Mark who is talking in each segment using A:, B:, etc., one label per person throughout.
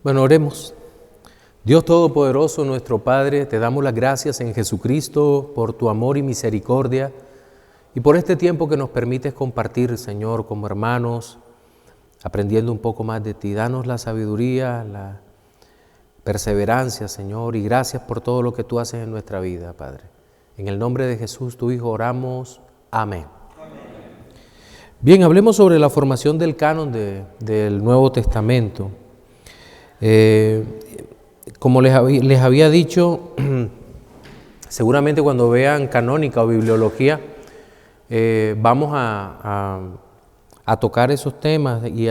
A: Bueno, oremos. Dios Todopoderoso, nuestro Padre, te damos las gracias en Jesucristo por tu amor y misericordia y por este tiempo que nos permites compartir, Señor, como hermanos, aprendiendo un poco más de ti. Danos la sabiduría, la perseverancia, Señor, y gracias por todo lo que tú haces en nuestra vida, Padre. En el nombre de Jesús, tu Hijo, oramos. Amén. Bien, hablemos sobre la formación del canon del Nuevo Testamento. Como les había dicho, seguramente cuando vean canónica o bibliología, vamos a tocar esos temas y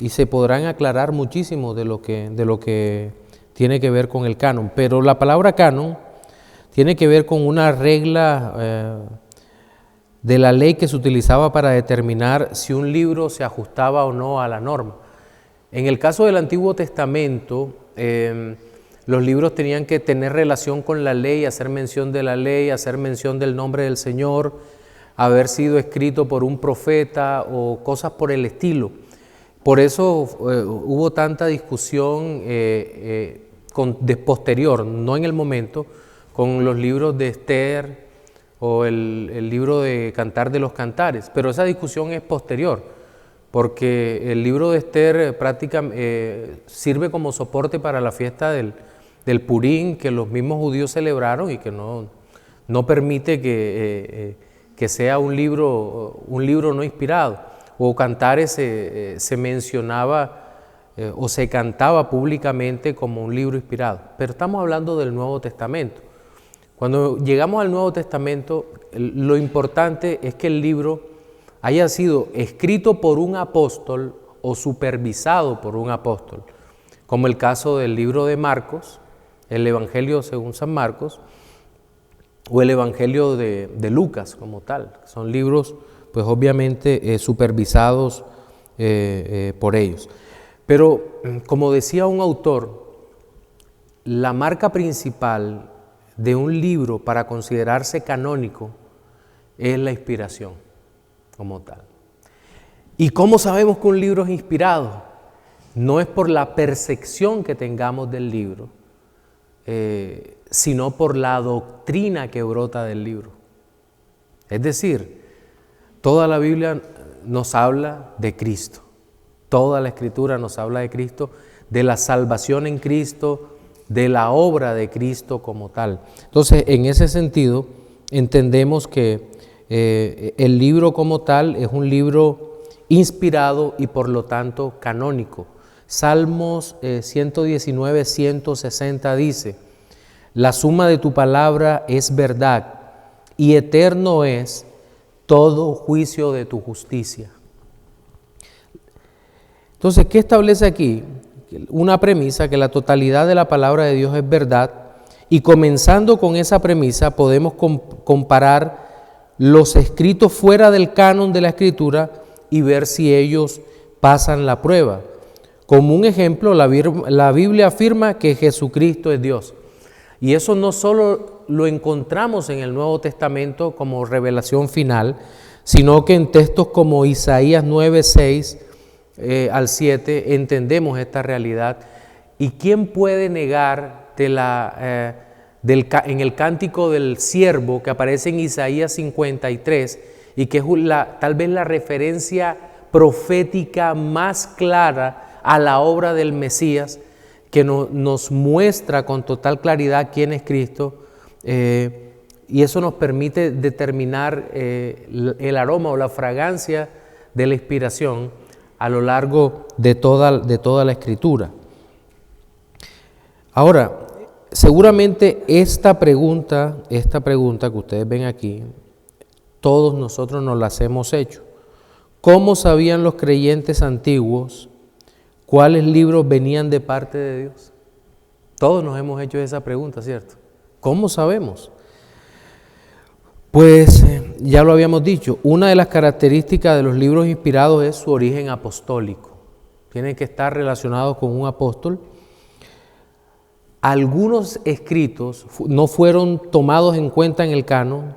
A: se podrán aclarar muchísimo de lo que tiene que ver con el canon. Pero la palabra canon tiene que ver con una regla de la ley que se utilizaba para determinar si un libro se ajustaba o no a la norma. En el caso del Antiguo Testamento, los libros tenían que tener relación con la ley, hacer mención de la ley, hacer mención del nombre del Señor, haber sido escrito por un profeta o cosas por el estilo. Por eso hubo tanta discusión posterior, no en el momento, con los libros de Esther o el libro de Cantar de los Cantares, pero esa discusión es posterior, porque el libro de Esther prácticamente sirve como soporte para la fiesta del Purim, que los mismos judíos celebraron y que no permite que sea un libro no inspirado. O Cantares se mencionaba o se cantaba públicamente como un libro inspirado, pero estamos hablando del Nuevo Testamento. Cuando llegamos al Nuevo Testamento, lo importante es que el libro haya sido escrito por un apóstol o supervisado por un apóstol, como el caso del libro de Marcos, el Evangelio según San Marcos, o el Evangelio de Lucas como tal. Son libros, pues obviamente, supervisados por ellos. Pero, como decía un autor, la marca principal de un libro para considerarse canónico es la inspiración como tal. ¿Y cómo sabemos que un libro es inspirado? No es por la percepción que tengamos del libro, sino por la doctrina que brota del libro. Es decir, toda la Biblia nos habla de Cristo, toda la Escritura nos habla de Cristo, de la salvación en Cristo, de la obra de Cristo como tal. Entonces, en ese sentido, entendemos que el libro como tal es un libro inspirado y por lo tanto canónico. Salmos 119, 160 dice: la suma de tu palabra es verdad y eterno es todo juicio de tu justicia. Entonces, ¿qué establece aquí? Una premisa, que la totalidad de la palabra de Dios es verdad, y comenzando con esa premisa podemos comparar los escritos fuera del canon de la Escritura y ver si ellos pasan la prueba. Como un ejemplo, la Biblia afirma que Jesucristo es Dios. Y eso no solo lo encontramos en el Nuevo Testamento como revelación final, sino que en textos como Isaías 9, 6 al 7 entendemos esta realidad. ¿Y quién puede negar en el cántico del siervo que aparece en Isaías 53 y que es tal vez la referencia profética más clara a la obra del Mesías, que nos muestra con total claridad quién es Cristo, y eso nos permite determinar el aroma o la fragancia de la inspiración a lo largo de toda la Escritura. Ahora, seguramente esta pregunta que ustedes ven aquí, todos nosotros nos las hemos hecho. ¿Cómo sabían los creyentes antiguos cuáles libros venían de parte de Dios? Todos nos hemos hecho esa pregunta, ¿cierto? ¿Cómo sabemos? Pues ya lo habíamos dicho, una de las características de los libros inspirados es su origen apostólico. Tienen que estar relacionados con un apóstol. Algunos escritos no fueron tomados en cuenta en el canon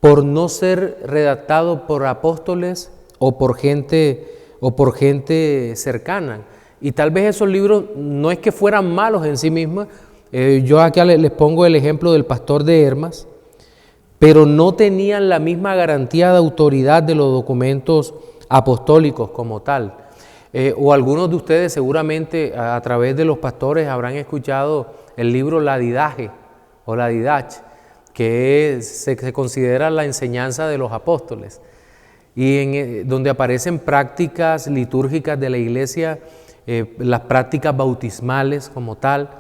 A: por no ser redactados por apóstoles o por gente o por gente cercana. Y tal vez esos libros no es que fueran malos en sí mismos. Yo acá les pongo el ejemplo del pastor de Hermas, pero no tenían la misma garantía de autoridad de los documentos apostólicos como tal. O algunos de ustedes seguramente a través de los pastores habrán escuchado el libro La Didache o La Didache, que se considera la enseñanza de los apóstoles, y donde aparecen prácticas litúrgicas de la iglesia, las prácticas bautismales como tal.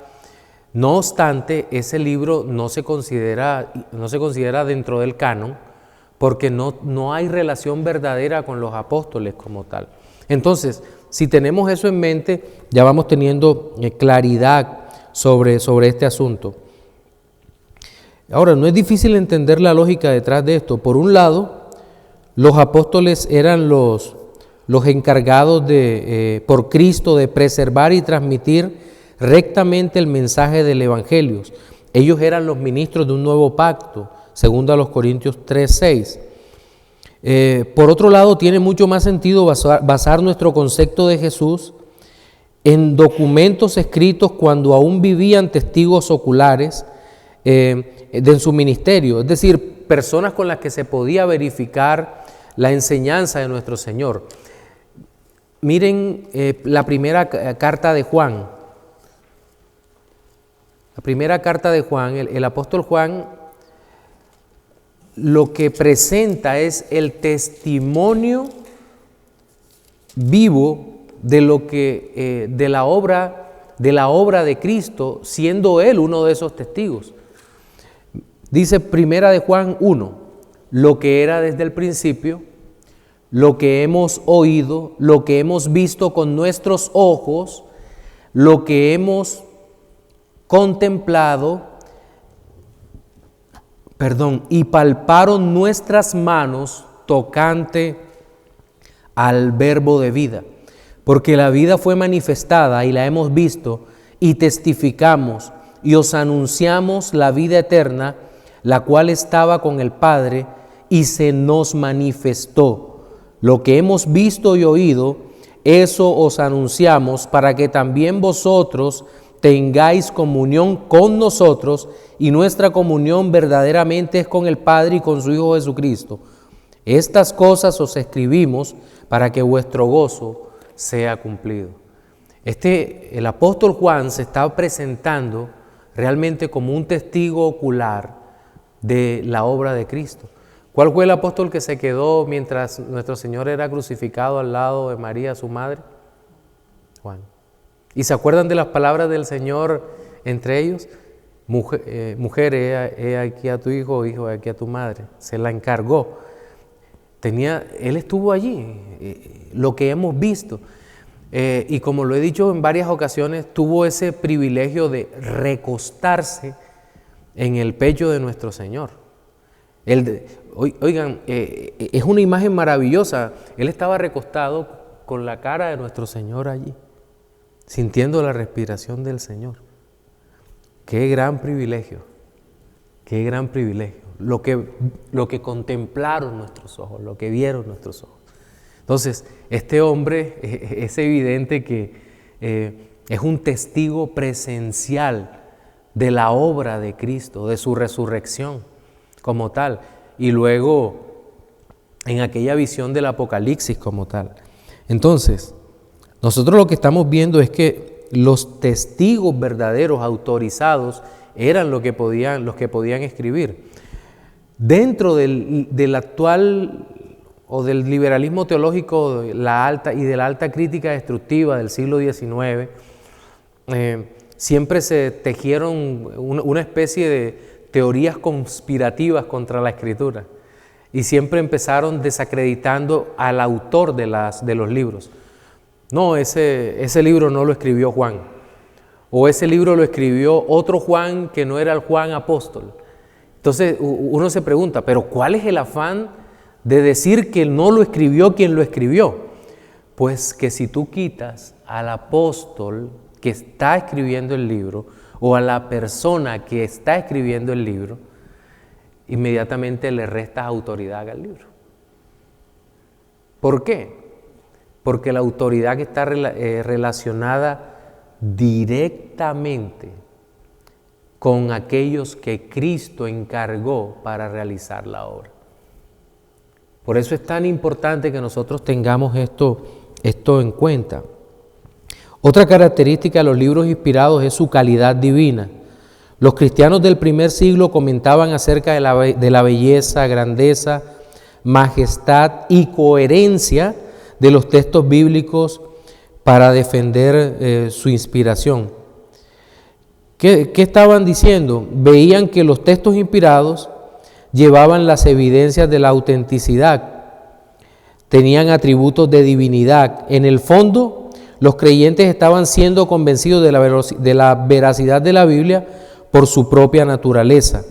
A: No obstante, ese libro no se considera dentro del canon, porque no hay relación verdadera con los apóstoles como tal. Entonces, si tenemos eso en mente, ya vamos teniendo claridad sobre este asunto. Ahora, no es difícil entender la lógica detrás de esto. Por un lado, los apóstoles eran los encargados por Cristo de preservar y transmitir rectamente el mensaje del Evangelio. Ellos eran los ministros de un nuevo pacto, segundo a los Corintios 3:6. Por otro lado, tiene mucho más sentido basar nuestro concepto de Jesús en documentos escritos cuando aún vivían testigos oculares de su ministerio, es decir, personas con las que se podía verificar la enseñanza de nuestro Señor. Miren la primera carta de Juan. La primera carta de Juan, el apóstol Juan lo que presenta es el testimonio vivo de la obra de Cristo, siendo Él uno de esos testigos. Dice primera de Juan 1, lo que era desde el principio, lo que hemos oído, lo que hemos visto con nuestros ojos, lo que hemos contemplado, y palparon nuestras manos tocante al verbo de vida, porque la vida fue manifestada y la hemos visto y testificamos y os anunciamos la vida eterna, la cual estaba con el Padre y se nos manifestó. Lo que hemos visto y oído, eso os anunciamos para que también vosotros tengáis comunión con nosotros, y nuestra comunión verdaderamente es con el Padre y con su Hijo Jesucristo. Estas cosas os escribimos para que vuestro gozo sea cumplido. El apóstol Juan se está presentando realmente como un testigo ocular de la obra de Cristo. ¿Cuál fue el apóstol que se quedó mientras nuestro Señor era crucificado al lado de María, su madre? Juan. ¿Y se acuerdan de las palabras del Señor entre ellos? Mujer, he aquí a tu hijo, hijo, he aquí a tu madre. Se la encargó. Él estuvo allí, lo que hemos visto. Y como lo he dicho en varias ocasiones, tuvo ese privilegio de recostarse en el pecho de nuestro Señor. Oigan, es una imagen maravillosa. Él estaba recostado con la cara de nuestro Señor allí, sintiendo la respiración del Señor. Qué gran privilegio, qué gran privilegio. Lo que contemplaron nuestros ojos, lo que vieron nuestros ojos. Entonces, este hombre es evidente que es un testigo presencial de la obra de Cristo, de su resurrección como tal, y luego en aquella visión del Apocalipsis como tal. Entonces, nosotros lo que estamos viendo es que los testigos verdaderos, autorizados, eran los que podían escribir. Dentro del actual o del liberalismo teológico de la alta crítica destructiva del siglo XIX, siempre se tejieron una especie de teorías conspirativas contra la Escritura, y siempre empezaron desacreditando al autor de los libros. No, ese libro no lo escribió Juan, o ese libro lo escribió otro Juan que no era el Juan apóstol. Entonces uno se pregunta, ¿pero cuál es el afán de decir que no lo escribió quien lo escribió? Pues que si tú quitas al apóstol que está escribiendo el libro o a la persona que está escribiendo el libro, inmediatamente le restas autoridad al libro. ¿Por qué? porque la autoridad que está relacionada directamente con aquellos que Cristo encargó para realizar la obra. Por eso es tan importante que nosotros tengamos esto en cuenta. Otra característica de los libros inspirados es su calidad divina. Los cristianos del primer siglo comentaban acerca de la belleza, grandeza, majestad y coherencia de los textos bíblicos para defender su inspiración. ¿Qué estaban diciendo? Veían que los textos inspirados llevaban las evidencias de la autenticidad, tenían atributos de divinidad. En el fondo, los creyentes estaban siendo convencidos de la veracidad de la Biblia por su propia naturaleza.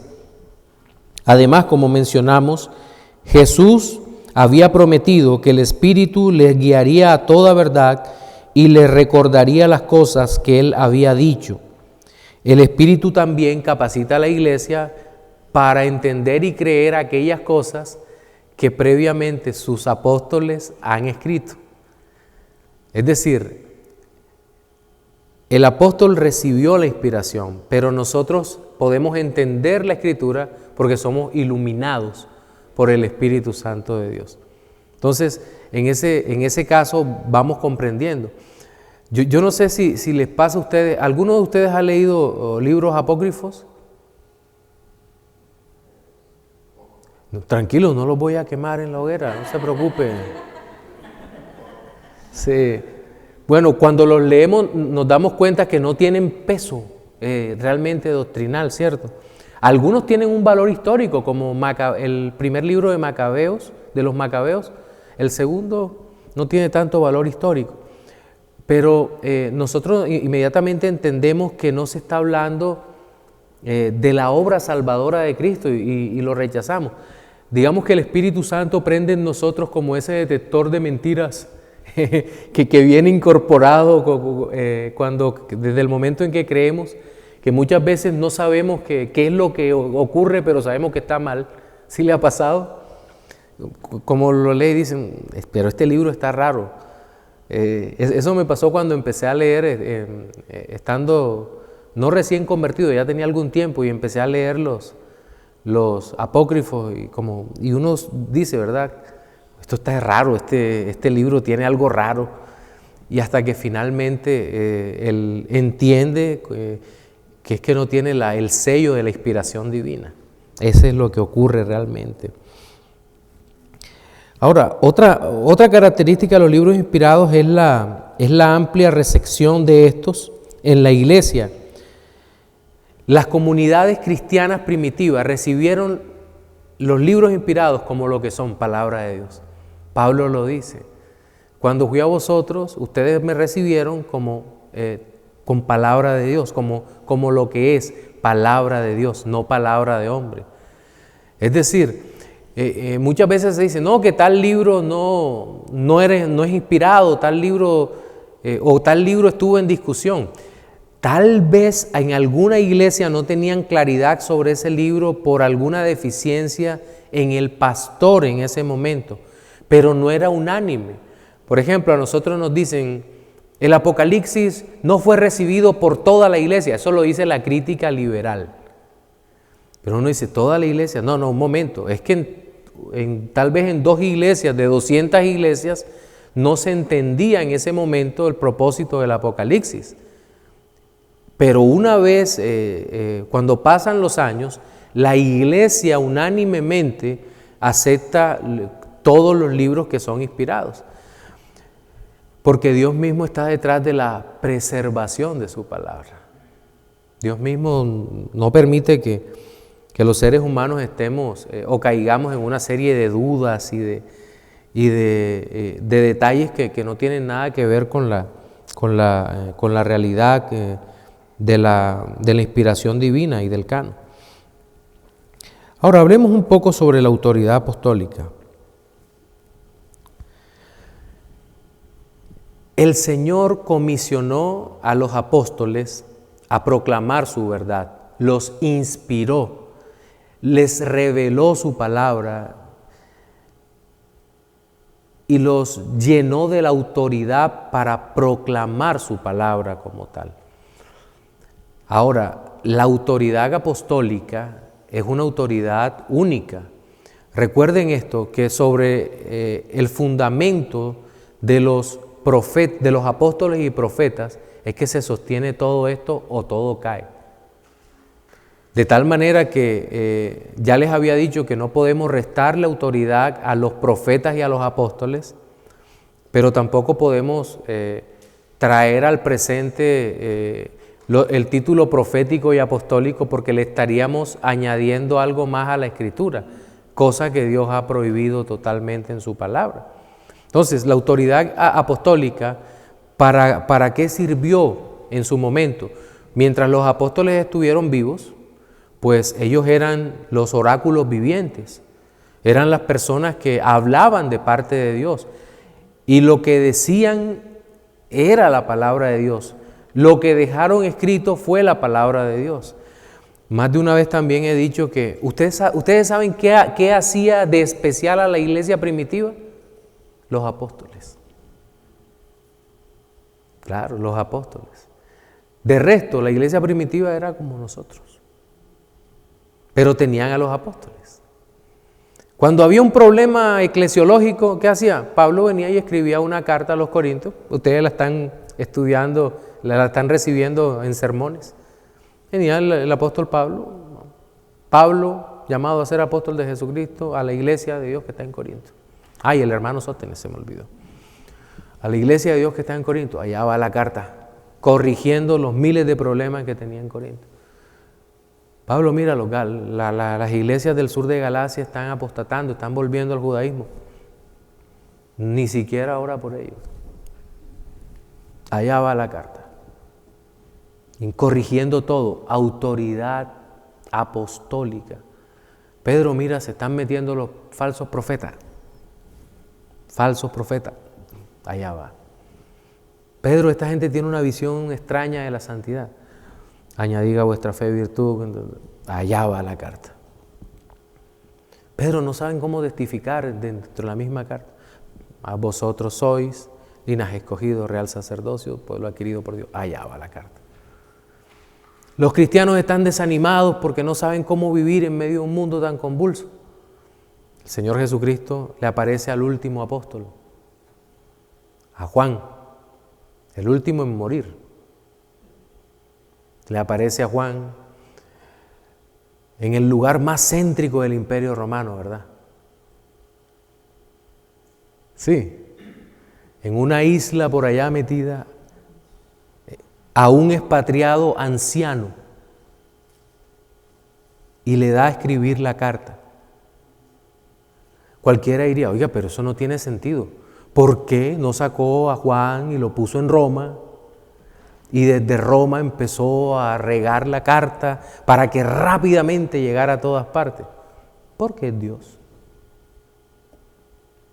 A: Además, como mencionamos, Jesús había prometido que el Espíritu les guiaría a toda verdad y les recordaría las cosas que Él había dicho. El Espíritu también capacita a la iglesia para entender y creer aquellas cosas que previamente sus apóstoles han escrito. Es decir, el apóstol recibió la inspiración, pero nosotros podemos entender la Escritura porque somos iluminados por el Espíritu Santo de Dios. Entonces, en ese caso vamos comprendiendo. Yo no sé si les pasa a ustedes, ¿alguno de ustedes ha leído libros apócrifos? No, tranquilos, no los voy a quemar en la hoguera, no se preocupen. Sí. Bueno, cuando los leemos nos damos cuenta que no tienen peso realmente doctrinal, ¿cierto? Algunos tienen un valor histórico, como el primer libro de Macabeos, de los Macabeos. El segundo no tiene tanto valor histórico. Pero nosotros inmediatamente entendemos que no se está hablando de la obra salvadora de Cristo y lo rechazamos. Digamos que el Espíritu Santo prende en nosotros como ese detector de mentiras que viene incorporado desde el momento en que creemos, que muchas veces no sabemos qué es lo que ocurre, pero sabemos que está mal. ¿Sí le ha pasado? Como lo lee y dicen, pero este libro está raro. Eso me pasó cuando empecé a leer, estando no recién convertido, ya tenía algún tiempo y empecé a leer los apócrifos y uno dice, ¿verdad? Esto está raro, este libro tiene algo raro, y hasta que finalmente él entiende que es que no tiene el sello de la inspiración divina. Eso es lo que ocurre realmente. Ahora, otra característica de los libros inspirados es la amplia recepción de estos en la iglesia. Las comunidades cristianas primitivas recibieron los libros inspirados como lo que son, palabra de Dios. Pablo lo dice, cuando fui a vosotros, ustedes me recibieron con palabra de Dios, como lo que es palabra de Dios, no palabra de hombre. Es decir, muchas veces se dice, no, que tal libro no es inspirado, tal libro o tal libro estuvo en discusión. Tal vez en alguna iglesia no tenían claridad sobre ese libro por alguna deficiencia en el pastor en ese momento, pero no era unánime. Por ejemplo, a nosotros nos dicen, el Apocalipsis no fue recibido por toda la iglesia, eso lo dice la crítica liberal. Pero uno dice, ¿toda la iglesia? No, un momento, es que tal vez en 2 iglesias, de 200 iglesias, no se entendía en ese momento el propósito del Apocalipsis. Pero una vez, cuando pasan los años, la iglesia unánimemente acepta todos los libros que son inspirados. Porque Dios mismo está detrás de la preservación de su palabra. Dios mismo no permite que los seres humanos estemos o caigamos en una serie de dudas y de detalles que no tienen nada que ver con la realidad de la inspiración divina y del canon. Ahora hablemos un poco sobre la autoridad apostólica. El Señor comisionó a los apóstoles a proclamar su verdad, los inspiró, les reveló su palabra y los llenó de la autoridad para proclamar su palabra como tal. Ahora, la autoridad apostólica es una autoridad única. Recuerden esto, que sobre el fundamento de los apóstoles y profetas es que se sostiene todo esto o todo cae. De tal manera que ya les había dicho que no podemos restarle autoridad a los profetas y a los apóstoles, pero tampoco podemos traer al presente el título profético y apostólico, porque le estaríamos añadiendo algo más a la Escritura, cosa que Dios ha prohibido totalmente en su palabra. Entonces, la autoridad apostólica, ¿para qué sirvió en su momento? Mientras los apóstoles estuvieron vivos, pues ellos eran los oráculos vivientes, eran las personas que hablaban de parte de Dios, y lo que decían era la palabra de Dios. Lo que dejaron escrito fue la palabra de Dios. Más de una vez también he dicho que ustedes saben qué hacía de especial a la iglesia primitiva. Los apóstoles. Claro, los apóstoles. De resto, la iglesia primitiva era como nosotros. Pero tenían a los apóstoles. Cuando había un problema eclesiológico, ¿qué hacía? Pablo venía y escribía una carta a los corintios. Ustedes la están estudiando, la están recibiendo en sermones. Venía el apóstol Pablo, llamado a ser apóstol de Jesucristo, a la iglesia de Dios que está en Corinto. Y el hermano Sóstenes se me olvidó. A la iglesia de Dios que está en Corinto, allá va la carta, corrigiendo los miles de problemas que tenía en Corinto. Pablo, mira, las iglesias del sur de Galacia están apostatando, están volviendo al judaísmo. Ni siquiera ora por ellos. Allá va la carta. Corrigiendo todo, autoridad apostólica. Pedro, mira, se están metiendo los falsos profetas. Falsos profetas. Allá va. Pedro, esta gente tiene una visión extraña de la santidad. Añadid a vuestra fe virtud. Allá va la carta. Pedro, no saben cómo testificar dentro de la misma carta. A vosotros sois linaje escogido, real sacerdocio, pueblo adquirido por Dios. Allá va la carta. Los cristianos están desanimados porque no saben cómo vivir en medio de un mundo tan convulso. El Señor Jesucristo le aparece al último apóstol, a Juan, el último en morir. Le aparece a Juan en el lugar más céntrico del Imperio Romano, ¿verdad? Sí, en una isla por allá metida, a un expatriado anciano, y le da a escribir la carta. Cualquiera diría, oiga, pero eso no tiene sentido. ¿Por qué no sacó a Juan y lo puso en Roma? Y desde Roma empezó a regar la carta para que rápidamente llegara a todas partes. Porque es Dios.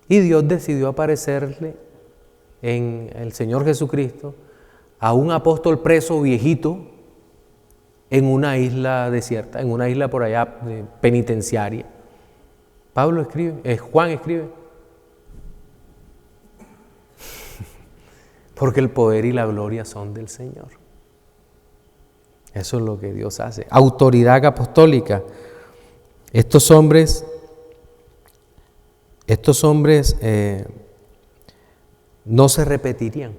A: Y Dios decidió aparecerle en el Señor Jesucristo a un apóstol preso viejito en una isla desierta, en una isla por allá penitenciaria. Juan escribe. Porque el poder y la gloria son del Señor. Eso es lo que Dios hace. Autoridad apostólica. Estos hombres no se repetirían.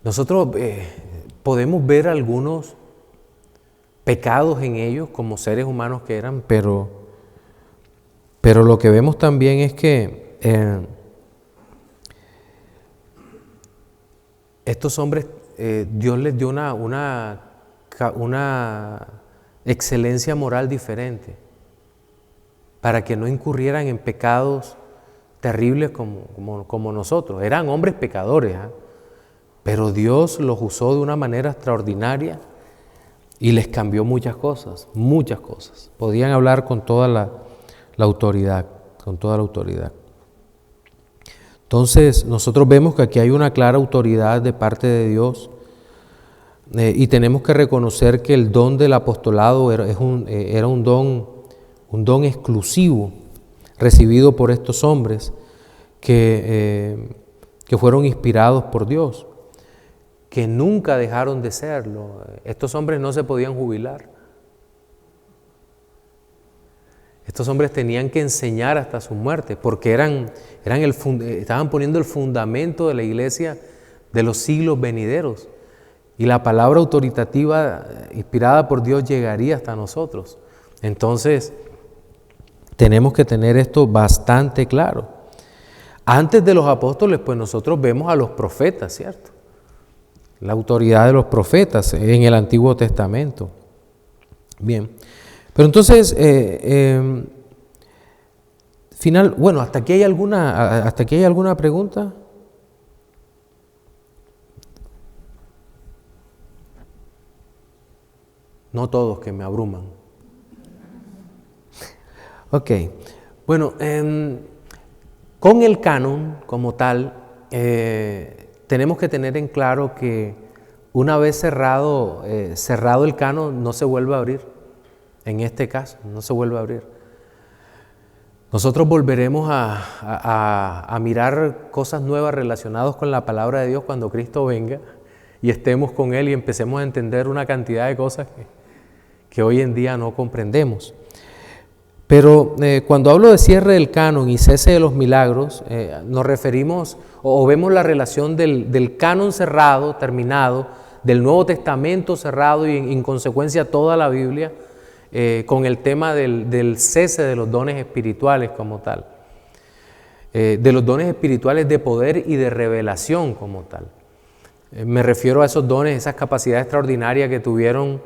A: Nosotros podemos ver algunos pecados en ellos como seres humanos que eran, pero lo que vemos también es que estos hombres, Dios les dio una excelencia moral diferente para que no incurrieran en pecados terribles como nosotros. Eran hombres pecadores, pero Dios los usó de una manera extraordinaria y les cambió muchas cosas, muchas cosas. Podían hablar con toda la autoridad, con toda la autoridad. Entonces, nosotros vemos que aquí hay una clara autoridad de parte de Dios y tenemos que reconocer que el don del apostolado era un don exclusivo. recibido por estos hombres que fueron inspirados por Dios, que nunca dejaron de serlo. Estos hombres no se podían jubilar. Estos hombres tenían que enseñar hasta su muerte, porque estaban poniendo el fundamento de la iglesia de los siglos venideros. Y la palabra autoritativa inspirada por Dios llegaría hasta nosotros. Entonces, tenemos que tener esto bastante claro. Antes de los apóstoles, pues nosotros vemos a los profetas, ¿cierto? La autoridad de los profetas en el Antiguo Testamento. Bien, pero entonces, bueno, ¿hasta aquí hay alguna pregunta? No todos, que me abruman. Ok, bueno, con el canon como tal, tenemos que tener en claro que una vez cerrado el canon, no se vuelve a abrir. En este caso, no se vuelve a abrir. Nosotros volveremos a mirar cosas nuevas relacionadas con la palabra de Dios cuando Cristo venga y estemos con Él y empecemos a entender una cantidad de cosas que hoy en día no comprendemos. Pero cuando hablo de cierre del canon y cese de los milagros, nos referimos o vemos la relación del canon cerrado, terminado, del Nuevo Testamento cerrado y en consecuencia toda la Biblia, con el tema del cese de los dones espirituales como tal, de los dones espirituales de poder y de revelación como tal. Me refiero a esos dones, esas capacidades extraordinarias que tuvieron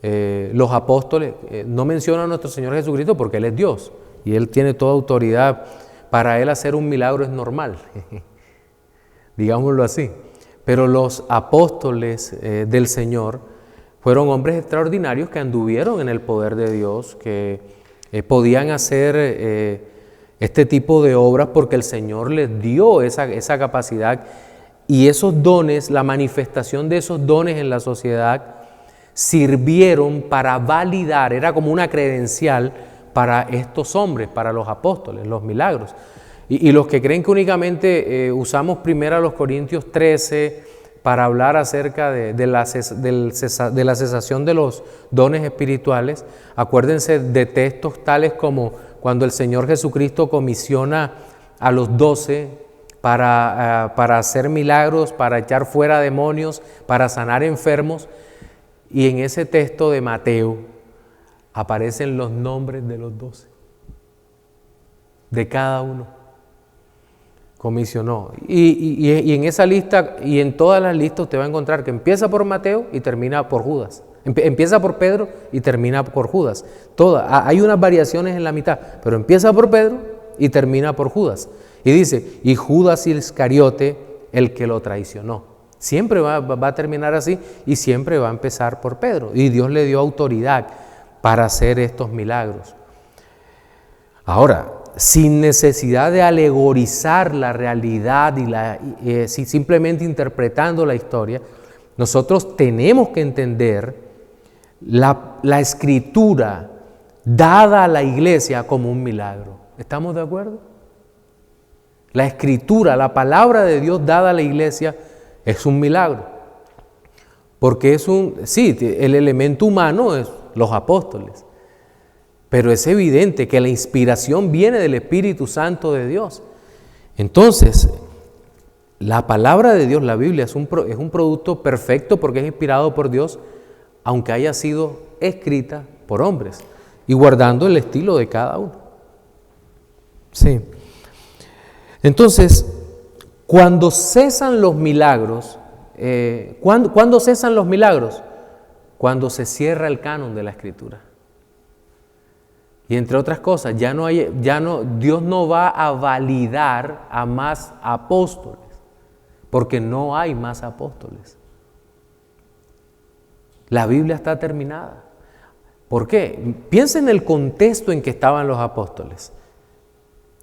A: los apóstoles. No menciono a nuestro Señor Jesucristo porque Él es Dios y Él tiene toda autoridad. Para Él hacer un milagro es normal, digámoslo así. Pero los apóstoles del Señor fueron hombres extraordinarios que anduvieron en el poder de Dios, que podían hacer este tipo de obras porque el Señor les dio esa capacidad. Y esos dones, la manifestación de esos dones en la sociedad, sirvieron para validar, era como una credencial para estos hombres, para los apóstoles, los milagros. Y los que creen que únicamente usamos 1 Corintios 13 para hablar acerca de la cesación de los dones espirituales, acuérdense de textos tales como cuando el Señor Jesucristo comisiona a los 12 para hacer milagros, para echar fuera demonios, para sanar enfermos. Y en ese texto de Mateo aparecen los nombres de los 12, de cada uno. Comisionó. Y en esa lista y en todas las listas usted va a encontrar que empieza por Mateo y termina por Judas. Empieza por Pedro y termina por Judas. Hay unas variaciones en la mitad, pero empieza por Pedro y termina por Judas. Y dice, y Judas Iscariote, el que lo traicionó. Siempre va a terminar así y siempre va a empezar por Pedro. Y Dios le dio autoridad para hacer estos milagros. Ahora, sin necesidad de alegorizar la realidad simplemente interpretando la historia, nosotros tenemos que entender la escritura dada a la iglesia como un milagro. ¿Estamos de acuerdo? La escritura, la palabra de Dios dada a la iglesia es un milagro, porque el elemento humano es los apóstoles, pero es evidente que la inspiración viene del Espíritu Santo de Dios. Entonces, la palabra de Dios, la Biblia, es un producto perfecto porque es inspirado por Dios, aunque haya sido escrita por hombres y guardando el estilo de cada uno. Sí. Entonces, cuando cesan los milagros, ¿cuándo cesan los milagros? Cuando se cierra el canon de la Escritura. Y entre otras cosas, Dios no va a validar a más apóstoles, porque no hay más apóstoles. La Biblia está terminada. ¿Por qué? Piensa en el contexto en que estaban los apóstoles.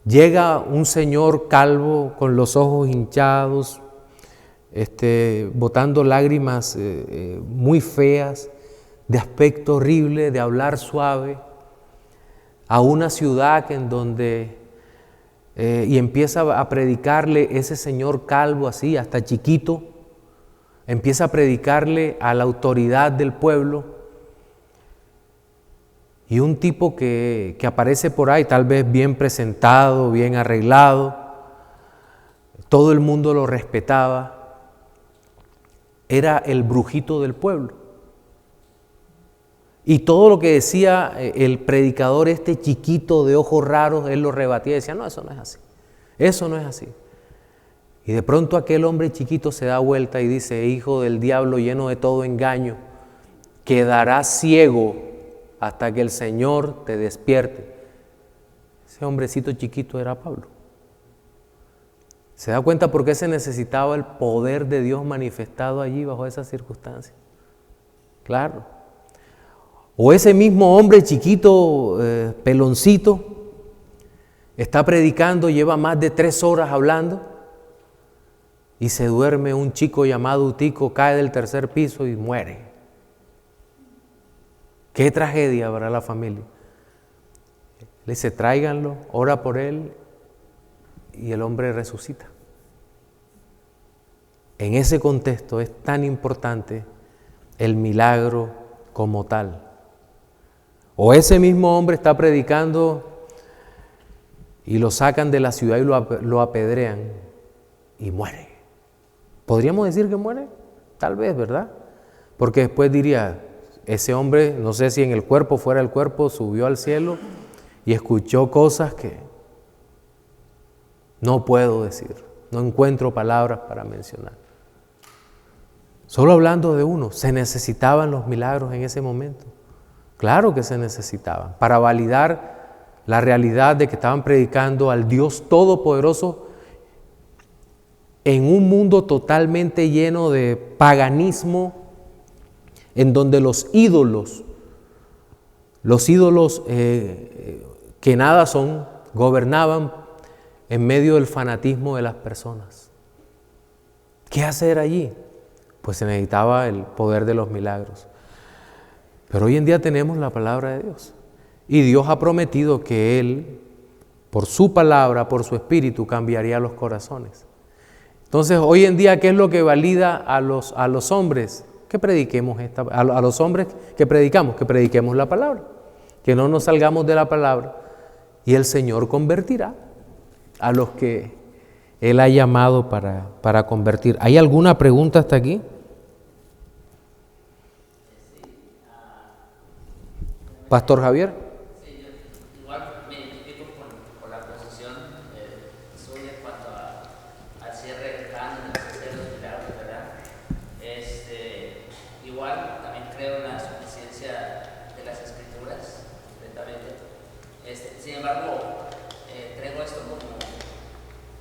A: Llega un señor calvo con los ojos hinchados, botando lágrimas muy feas, de aspecto horrible, de hablar suave, a una ciudad en donde, y empieza a predicarle ese señor calvo así, hasta chiquito, empieza a predicarle a la autoridad del pueblo, y un tipo que aparece por ahí, tal vez bien presentado, bien arreglado, todo el mundo lo respetaba, era el brujito del pueblo. Y todo lo que decía el predicador este chiquito de ojos raros, él lo rebatía y decía, no, eso no es así, eso no es así. Y de pronto aquel hombre chiquito se da vuelta y dice, hijo del diablo lleno de todo engaño, quedarás ciego hasta que el Señor te despierte. Ese hombrecito chiquito era Pablo. ¿Se da cuenta por qué se necesitaba el poder de Dios manifestado allí bajo esas circunstancias? Claro. O ese mismo hombre chiquito, peloncito, está predicando, lleva más de 3 horas hablando y se duerme un chico llamado Utico, cae del 3er piso y muere. Qué tragedia para la familia. Le dice, tráiganlo, ora por él y el hombre resucita. En ese contexto es tan importante el milagro como tal. O ese mismo hombre está predicando y lo sacan de la ciudad y lo apedrean y muere. ¿Podríamos decir que muere? Tal vez, ¿verdad? Porque después diría, ese hombre, no sé si en el cuerpo, fuera del cuerpo, subió al cielo y escuchó cosas que no puedo decir, no encuentro palabras para mencionar. Solo hablando de uno, se necesitaban los milagros en ese momento. Claro que se necesitaban, para validar la realidad de que estaban predicando al Dios Todopoderoso en un mundo totalmente lleno de paganismo, en donde los ídolos que nada son, gobernaban en medio del fanatismo de las personas. ¿Qué hacer allí? Pues se necesitaba el poder de los milagros. Pero hoy en día tenemos la palabra de Dios. Y Dios ha prometido que Él, por su palabra, por su espíritu, cambiaría los corazones. Entonces, hoy en día, ¿qué es lo que valida a los hombres? Que prediquemos a los hombres que prediquemos la palabra. Que no nos salgamos de la palabra. Y el Señor convertirá a los que Él ha llamado para convertir. ¿Hay alguna pregunta hasta aquí? Pastor Javier.
B: Sí, yo igual me identifico con la posición suya en cuanto al cierre del canon, de los milagros, ¿verdad? Igual también creo en la suficiencia de las escrituras, completamente. Sin embargo, traigo esto como,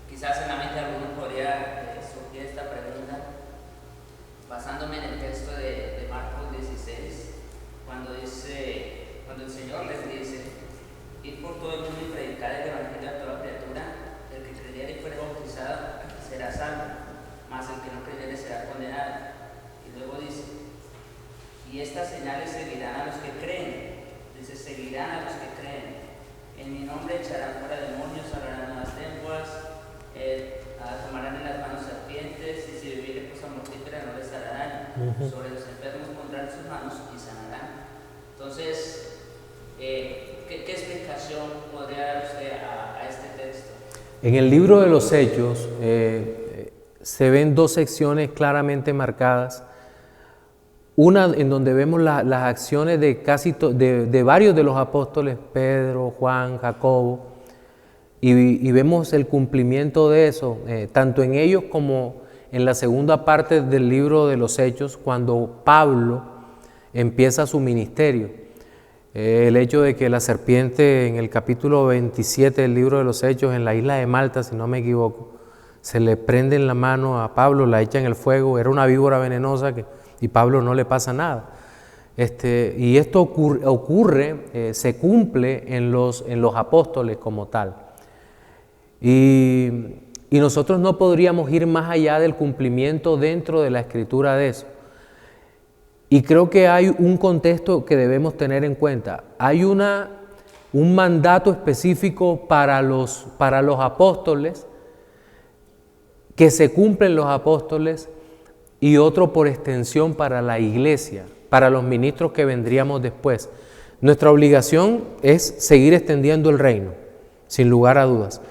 B: quizás en la mente de alguno podría surgir esta pregunta, basándome en el texto de Marcos 16, cuando el Señor les dice, ir por todo el mundo y predicar el evangelio a toda criatura, el que creyere y fuere bautizado será salvo, mas el que no creyere será condenado. Y luego dice, y estas señales seguirán a los que creen, dice, seguirán a los que creen, en mi nombre echarán fuera demonios, hablarán nuevas lenguas, tomarán en las manos serpientes, y si bebieren cosa mortífera no les hará daño, sobre los enfermos pondrán sus manos y sanarán. Entonces, ¿qué explicación podría dar usted a este texto?
A: En el libro de los Hechos se ven 2 secciones claramente marcadas. Una en donde vemos las acciones de varios de los apóstoles, Pedro, Juan, Jacobo, y vemos el cumplimiento de eso, tanto en ellos como en la segunda parte del libro de los Hechos, cuando Pablo empieza su ministerio. El hecho de que la serpiente en el capítulo 27 del libro de los Hechos, en la isla de Malta, si no me equivoco, se le prende en la mano a Pablo, la echa en el fuego, era una víbora venenosa y Pablo no le pasa nada. Y esto ocurre, se cumple en los apóstoles como tal. Y nosotros no podríamos ir más allá del cumplimiento dentro de la escritura de eso. Y creo que hay un contexto que debemos tener en cuenta. Hay una un mandato específico para los apóstoles, que se cumplen los apóstoles, y otro por extensión para la iglesia, para los ministros que vendríamos después. Nuestra obligación es seguir extendiendo el reino, sin lugar a dudas.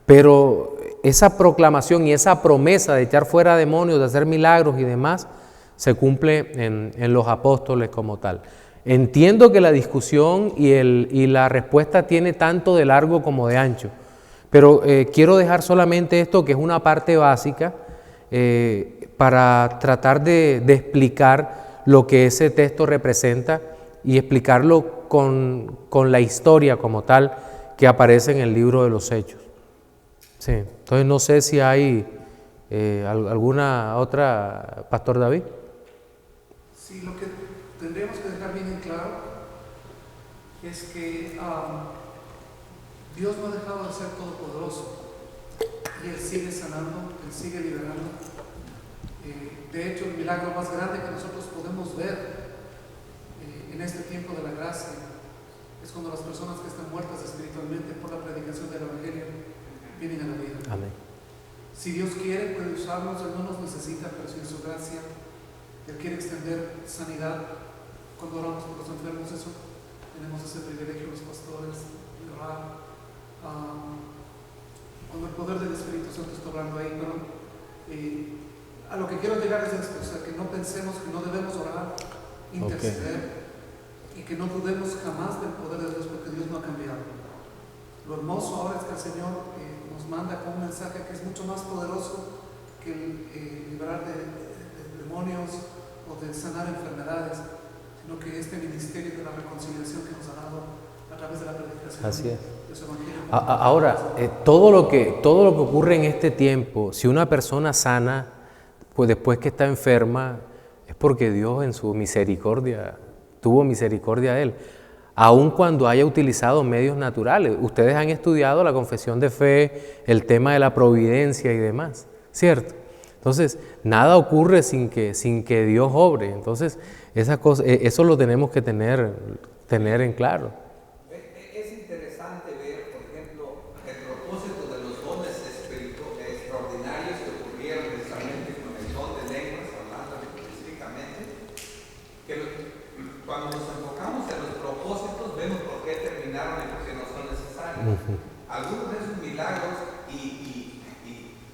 A: Pero esa proclamación y esa promesa de echar fuera demonios, de hacer milagros y demás, se cumple en los apóstoles como tal. Entiendo que la discusión y la respuesta tiene tanto de largo como de ancho, pero quiero dejar solamente esto, que es una parte básica, para tratar de explicar lo que ese texto representa y explicarlo con la historia como tal que aparece en el libro de los Hechos. Sí. Entonces no sé si hay alguna otra, Pastor David.
C: Sí, lo que tendríamos que dejar bien en claro es que Dios no ha dejado de ser todopoderoso y Él sigue sanando, Él sigue liberando. De hecho, el milagro más grande que nosotros podemos ver en este tiempo de la gracia es cuando las personas que están muertas espiritualmente por la predicación del Evangelio vienen a la vida.
A: Amén.
C: Si Dios quiere, puede usarnos. Él no nos necesita, pero si en su gracia Él quiere extender sanidad. Cuando oramos por los enfermos, eso tenemos ese privilegio los pastores de orar. Cuando el poder del Espíritu Santo está obrando ahí, pero a lo que quiero llegar es esto, o sea, que no pensemos que no debemos orar, interceder, y que no dudemos jamás del poder de Dios, porque Dios no ha cambiado. Lo hermoso ahora es que el Señor nos manda con un mensaje que es mucho más poderoso que el liberar de demonios o de sanar enfermedades, sino que este ministerio de la reconciliación que nos ha dado a través de la predicación.
A: Así es.
C: De su evangelio.
A: Ahora, todo lo que ocurre en este tiempo, si una persona sana, pues después que está enferma, es porque Dios en su misericordia tuvo misericordia de él, aun cuando haya utilizado medios naturales. Ustedes han estudiado la confesión de fe, el tema de la providencia y demás, ¿cierto? Entonces, nada ocurre sin que Dios obre. Entonces, eso lo tenemos que tener en claro.
D: Es interesante ver, por ejemplo, el propósito de los dones extraordinarios que ocurrieron precisamente con el don de lenguas, hablando específicamente, que cuando nos enfocamos en los propósitos, vemos por qué terminaron y por qué no son necesarios. Algunos de esos milagros y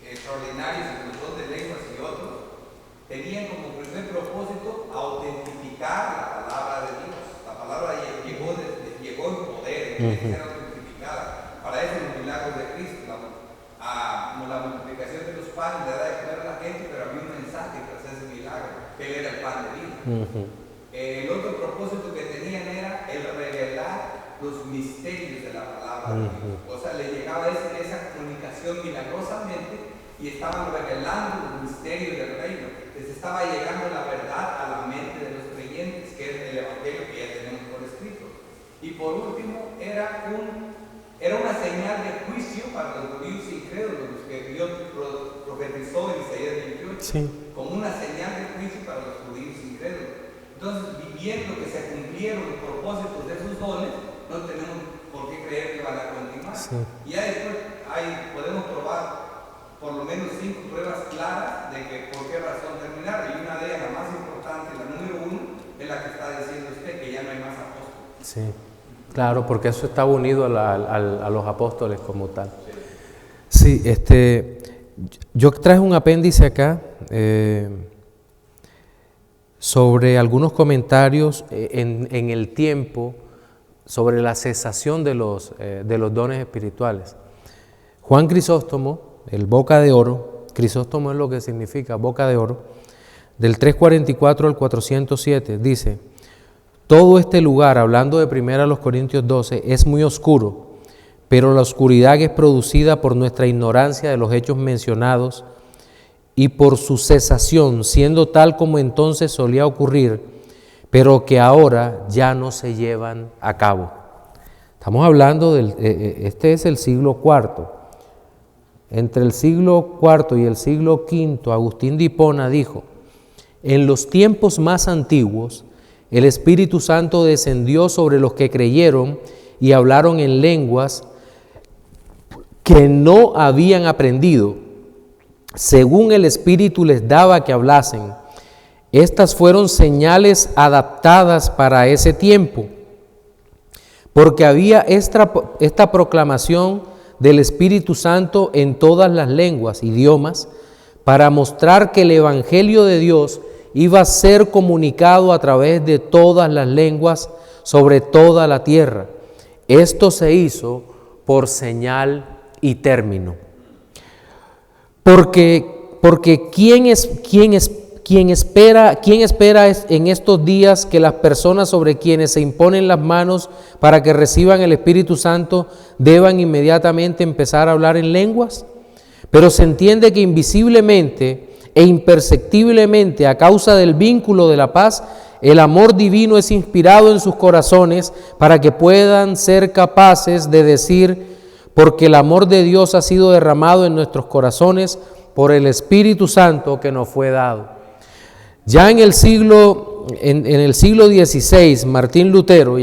D: extraordinarios, como el don de lenguas y otros, tenían como primer propósito autentificar la palabra de Dios. La palabra llegó en poder, tiene que ser autentificada. Para eso los milagros de Cristo, como la multiplicación de los panes, le da de comer a la gente, pero había un mensaje tras ese milagro, que él era el pan de vida. El otro propósito que tenían era el revelar los misterios de la palabra de Dios. O sea, le llegaba esa comunicación milagrosamente y estaban revelando los misterios del reino. Les estaba llegando la verdad a la mente de los creyentes, que es el evangelio que ya tenemos por escrito. Y por último, era una señal de juicio para los judíos incrédulos, que Dios profetizó en Isaías 28, sí, como una señal de juicio para los judíos incrédulos. Entonces, viendo que se cumplieron los propósitos de esos dones, no tenemos por qué creer que van a continuar. Sí. Y ya después podemos probar por lo menos 5 pruebas claras de que por qué razón terminaron. Y una de ellas, la más importante, la número 1, es la que está diciendo usted, que ya no hay más apóstoles.
A: Sí, claro, porque eso estaba unido a los apóstoles como tal. Sí, yo traje un apéndice acá sobre algunos comentarios en el tiempo sobre la cesación de los dones espirituales. Juan Crisóstomo, el boca de oro, Crisóstomo es lo que significa boca de oro, del 344 al 407, dice: todo este lugar, hablando de 1 Corintios 12, es muy oscuro, pero la oscuridad es producida por nuestra ignorancia de los hechos mencionados y por su cesación, siendo tal como entonces solía ocurrir, pero que ahora ya no se llevan a cabo. Estamos hablando este es el siglo IV. Entre el siglo IV y el siglo V, Agustín de Hipona dijo: en los tiempos más antiguos, el Espíritu Santo descendió sobre los que creyeron y hablaron en lenguas que no habían aprendido, según el Espíritu les daba que hablasen. Estas fueron señales adaptadas para ese tiempo, porque había esta proclamación del Espíritu Santo en todas las lenguas, idiomas, para mostrar que el Evangelio de Dios iba a ser comunicado a través de todas las lenguas sobre toda la tierra. Esto se hizo por señal y término. Porque ¿quién espera en estos días que las personas sobre quienes se imponen las manos para que reciban el Espíritu Santo deban inmediatamente empezar a hablar en lenguas? Pero se entiende que invisiblemente e imperceptiblemente, a causa del vínculo de la paz, el amor divino es inspirado en sus corazones para que puedan ser capaces de decir: porque el amor de Dios ha sido derramado en nuestros corazones por el Espíritu Santo que nos fue dado. Ya en el siglo XVI, Martín Lutero,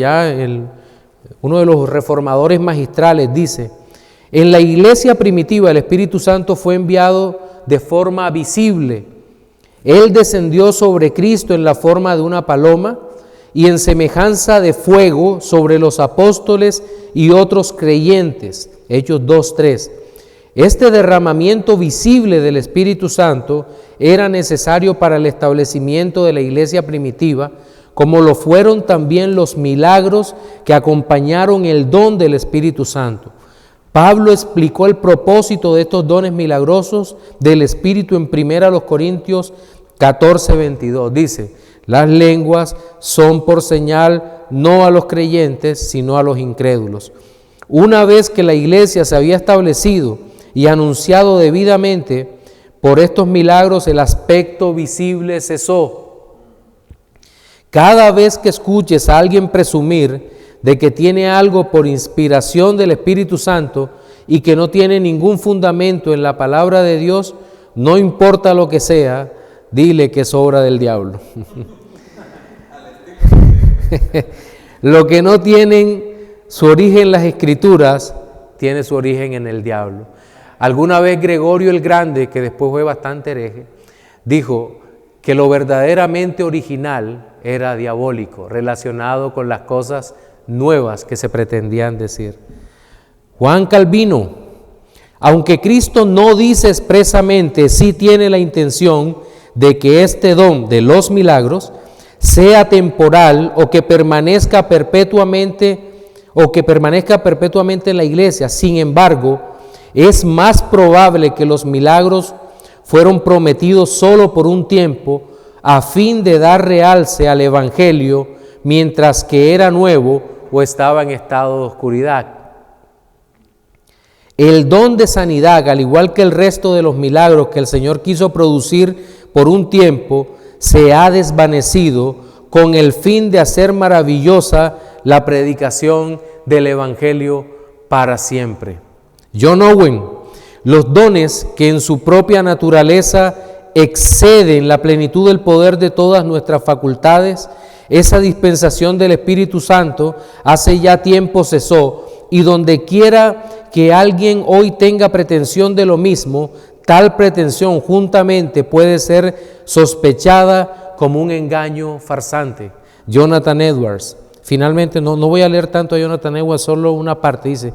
A: uno de los reformadores magistrales, dice: en la iglesia primitiva el Espíritu Santo fue enviado de forma visible. Él descendió sobre Cristo en la forma de una paloma y en semejanza de fuego sobre los apóstoles y otros creyentes. Hechos 2:3. Este derramamiento visible del Espíritu Santo era necesario para el establecimiento de la iglesia primitiva, como lo fueron también los milagros que acompañaron el don del Espíritu Santo. Pablo explicó el propósito de estos dones milagrosos del Espíritu en 1 Corintios 14:22. Dice: las lenguas son por señal no a los creyentes, sino a los incrédulos. Una vez que la iglesia se había establecido y anunciado debidamente por estos milagros, el aspecto visible cesó. Cada vez que escuches a alguien presumir de que tiene algo por inspiración del Espíritu Santo y que no tiene ningún fundamento en la palabra de Dios, no importa lo que sea, dile que es obra del diablo. Lo que no tienen su origen en las Escrituras, tiene su origen en el diablo. Alguna vez Gregorio el Grande, que después fue bastante hereje, dijo que lo verdaderamente original era diabólico, relacionado con las cosas nuevas que se pretendían decir. Juan Calvino: aunque Cristo no dice expresamente, sí tiene la intención de que este don de los milagros sea temporal o que permanezca perpetuamente en la iglesia. Sin embargo, es más probable que los milagros fueron prometidos solo por un tiempo a fin de dar realce al Evangelio mientras que era nuevo o estaba en estado de oscuridad. El don de sanidad, al igual que el resto de los milagros que el Señor quiso producir por un tiempo, se ha desvanecido con el fin de hacer maravillosa la predicación del Evangelio para siempre. John Owen: los dones que en su propia naturaleza exceden la plenitud del poder de todas nuestras facultades, esa dispensación del Espíritu Santo hace ya tiempo cesó, y donde quiera que alguien hoy tenga pretensión de lo mismo, tal pretensión juntamente puede ser sospechada como un engaño farsante. Jonathan Edwards. Finalmente, no voy a leer tanto a Jonathan Edwards, solo una parte. Dice: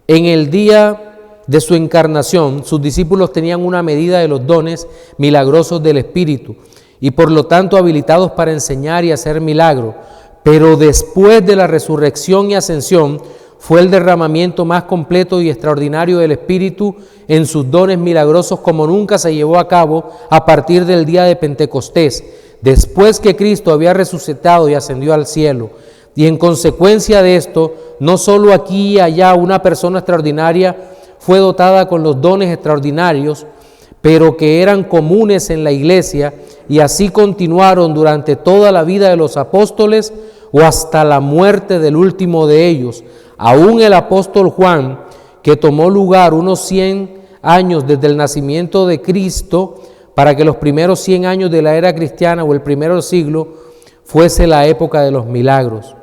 A: en el día de su encarnación, sus discípulos tenían una medida de los dones milagrosos del Espíritu y por lo tanto habilitados para enseñar y hacer milagros. Pero después de la resurrección y ascensión, fue el derramamiento más completo y extraordinario del Espíritu en sus dones milagrosos como nunca se llevó a cabo a partir del día de Pentecostés, después que Cristo había resucitado y ascendió al cielo. Y en consecuencia de esto, no solo aquí y allá una persona extraordinaria fue dotada con los dones extraordinarios, pero que eran comunes en la iglesia y así continuaron durante toda la vida de los apóstoles o hasta la muerte del último de ellos. Aún el apóstol Juan, que tomó lugar unos 100 años desde el nacimiento de Cristo, para que los primeros 100 años de la era cristiana o el primero siglo fuese la época de los milagros.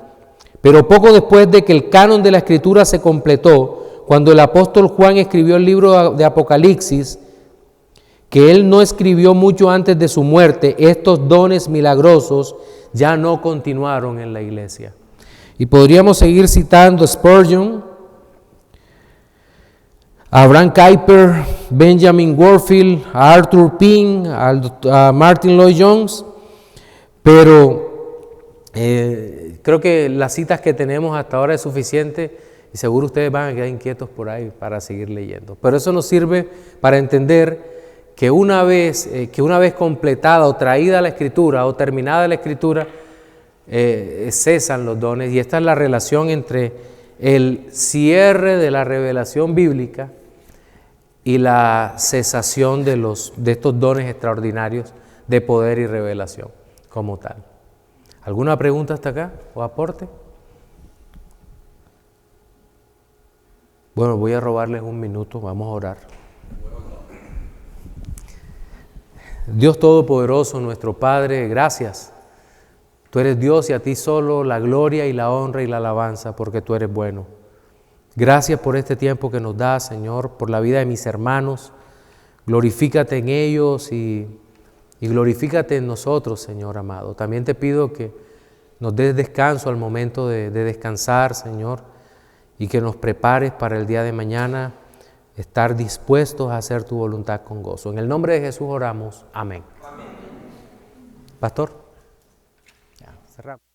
A: Pero poco después de que el canon de la Escritura se completó, cuando el apóstol Juan escribió el libro de Apocalipsis, que él no escribió mucho antes de su muerte, estos dones milagrosos ya no continuaron en la iglesia. Y podríamos seguir citando a Spurgeon, a Abraham Kuyper, Benjamin Warfield, a Arthur Pink, a Martin Lloyd Jones, pero creo que las citas que tenemos hasta ahora es suficiente y seguro ustedes van a quedar inquietos por ahí para seguir leyendo. Pero eso nos sirve para entender que una vez completada o traída la Escritura o terminada la Escritura, cesan los dones, y esta es la relación entre el cierre de la revelación bíblica y la cesación de estos dones extraordinarios de poder y revelación como tal. ¿Alguna pregunta hasta acá o aporte? Bueno, voy a robarles un minuto, vamos a orar. Dios Todopoderoso, nuestro Padre, gracias. Tú eres Dios y a ti solo la gloria y la honra y la alabanza, porque tú eres bueno. Gracias por este tiempo que nos das, Señor, por la vida de mis hermanos. Glorifícate en ellos y glorifícate en nosotros, Señor amado. También te pido que nos des descanso al momento de descansar, Señor, y que nos prepares para el día de mañana estar dispuestos a hacer tu voluntad con gozo. En el nombre de Jesús oramos. Amén. Amén. Pastor. Ya, cerramos.